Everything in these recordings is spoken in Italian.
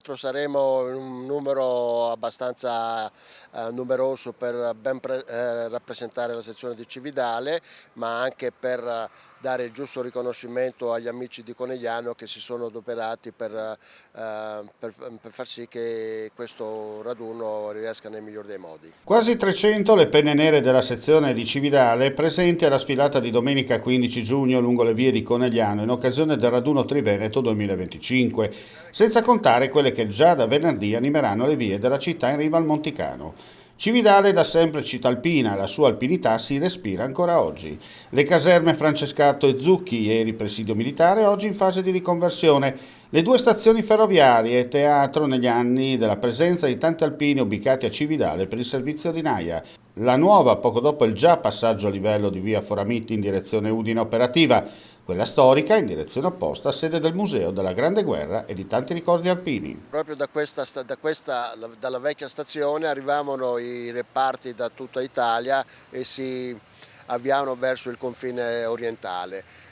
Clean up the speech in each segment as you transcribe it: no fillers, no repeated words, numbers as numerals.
nostro saremo in un numero abbastanza numeroso per rappresentare la sezione di Cividale, ma anche per dare il giusto riconoscimento agli amici di Conegliano che si sono adoperati per far sì che questo raduno riesca nel miglior dei modi. Quasi 300 le penne nere della sezione di Cividale presenti alla sfilata di domenica 15 giugno lungo le vie di Conegliano in occasione del raduno Triveneto 2025, senza contare quelle che già da venerdì animeranno le vie della città in riva al Monticano. Cividale da sempre città alpina, la sua alpinità si respira ancora oggi. Le caserme Francescato e Zucchi, ieri presidio militare, oggi in fase di riconversione. Le due stazioni ferroviarie, teatro negli anni della presenza di tanti alpini ubicati a Cividale per il servizio di Naia. La nuova, poco dopo il già passaggio a livello di via Foramiti in direzione Udine operativa, quella storica in direzione opposta, sede del Museo della Grande Guerra e di tanti ricordi alpini. Proprio dalla vecchia stazione arrivavano i reparti da tutta Italia e si avviavano verso il confine orientale.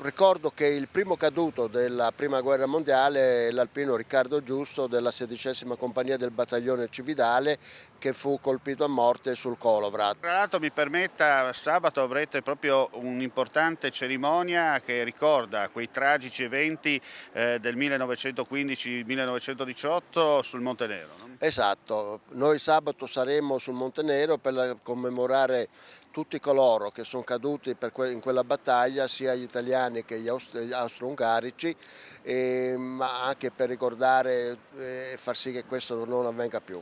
Ricordo che il primo caduto della Prima Guerra Mondiale è l'alpino Riccardo Giusto della 16ª compagnia del battaglione Cividale, che fu colpito a morte sul Kolovrat. Tra l'altro mi permetta, sabato avrete proprio un'importante cerimonia che ricorda quei tragici eventi del 1915-1918 sul Monte Nero, no? Esatto, noi sabato saremo sul Monte Nero per commemorare tutti coloro che sono caduti in quella battaglia, sia gli italiani che gli austro-ungarici, ma anche per ricordare e far sì che questo non avvenga più.